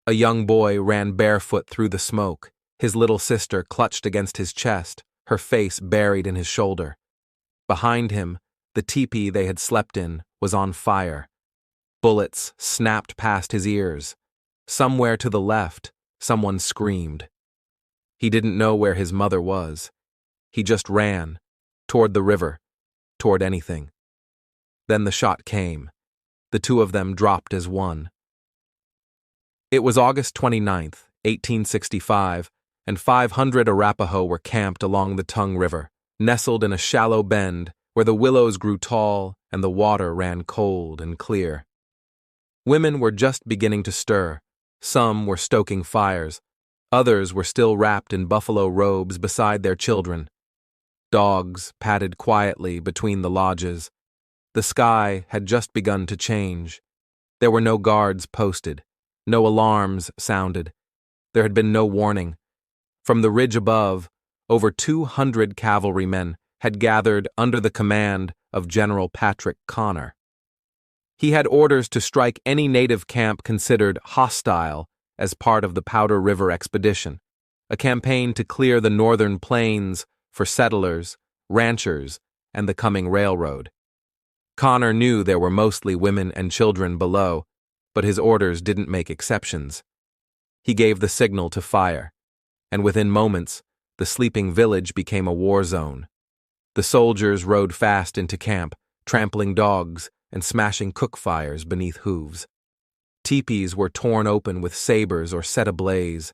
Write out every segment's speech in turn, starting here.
A young boy ran barefoot through the smoke, his little sister clutched against his chest, her face buried in his shoulder. Behind him, the teepee they had slept in was on fire. Bullets snapped past his ears. Somewhere to the left, someone screamed. He didn't know where his mother was. He just ran, toward the river, toward anything. Then the shot came. The two of them dropped as one. It was August 29th, 1865, and 500 Arapaho were camped along the Tongue River, nestled in a shallow bend where the willows grew tall and the water ran cold and clear. Women were just beginning to stir. Some were stoking fires. Others were still wrapped in buffalo robes beside their children. Dogs padded quietly between the lodges. The sky had just begun to change. There were no guards posted. No alarms sounded. There had been no warning. From the ridge above, over 200 cavalrymen had gathered under the command of General Patrick Connor. He had orders to strike any native camp considered hostile as part of the Powder River expedition, a campaign to clear the northern plains for settlers, ranchers, and the coming railroad. Connor knew there were mostly women and children below, but his orders didn't make exceptions. He gave the signal to fire, and within moments, the sleeping village became a war zone. The soldiers rode fast into camp, trampling dogs and smashing cook fires beneath hooves. Teepees were torn open with sabers or set ablaze.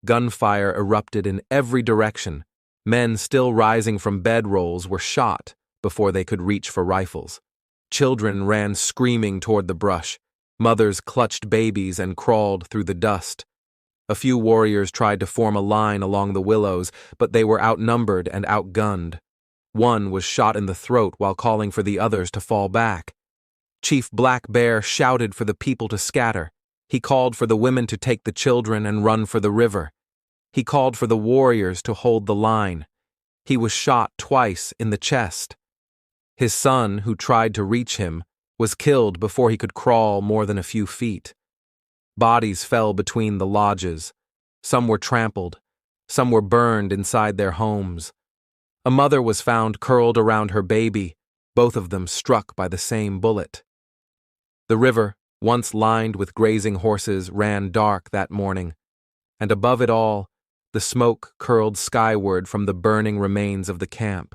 Gunfire erupted in every direction. Men still rising from bedrolls were shot before they could reach for rifles. Children ran screaming toward the brush. Mothers clutched babies and crawled through the dust. A few warriors tried to form a line along the willows, but they were outnumbered and outgunned. One was shot in the throat while calling for the others to fall back. Chief Black Bear shouted for the people to scatter. He called for the women to take the children and run for the river. He called for the warriors to hold the line. He was shot twice in the chest. His son, who tried to reach him, was killed before he could crawl more than a few feet. Bodies fell between the lodges. Some were trampled. Some were burned inside their homes. A mother was found curled around her baby, both of them struck by the same bullet. The river, once lined with grazing horses, ran dark that morning, and above it all, the smoke curled skyward from the burning remains of the camp.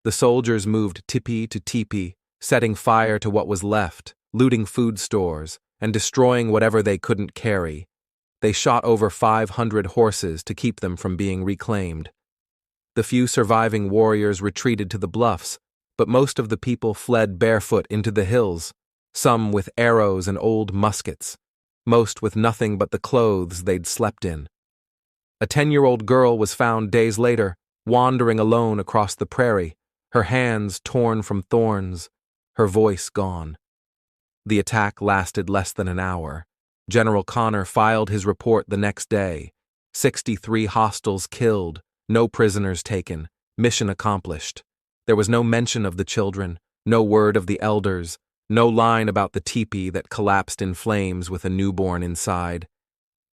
The soldiers moved teepee to teepee, setting fire to what was left, looting food stores, and destroying whatever they couldn't carry. They shot over 500 horses to keep them from being reclaimed. The few surviving warriors retreated to the bluffs, but most of the people fled barefoot into the hills, some with arrows and old muskets, most with nothing but the clothes they'd slept in. A 10-year-old girl was found days later, wandering alone across the prairie, her hands torn from thorns, her voice gone. The attack lasted less than an hour. General Connor filed his report the next day. 63 hostiles killed, no prisoners taken, mission accomplished. There was no mention of the children, no word of the elders, no line about the teepee that collapsed in flames with a newborn inside.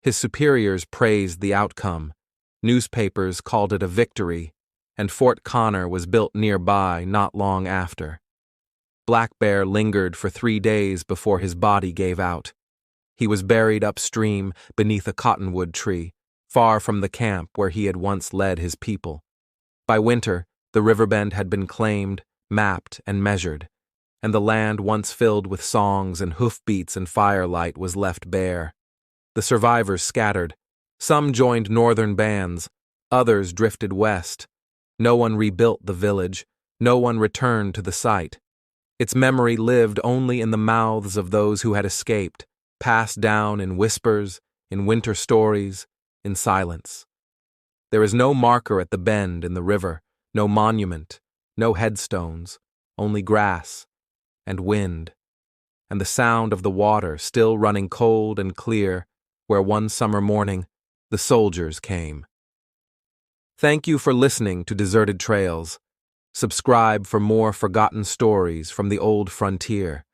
His superiors praised the outcome. Newspapers called it a victory, and Fort Connor was built nearby not long after. Black Bear lingered for 3 days before his body gave out. He was buried upstream beneath a cottonwood tree, far from the camp where he had once led his people. By winter, the riverbend had been claimed, mapped, and measured, and the land once filled with songs and hoofbeats and firelight was left bare. The survivors scattered. Some joined northern bands, others drifted west. No one rebuilt the village, no one returned to the site. Its memory lived only in the mouths of those who had escaped, passed down in whispers, in winter stories, in silence. There is no marker at the bend in the river, no monument, no headstones, only grass and wind, and the sound of the water still running cold and clear where one summer morning the soldiers came. Thank you for listening to Deserted Trails. Subscribe for more forgotten stories from the old frontier.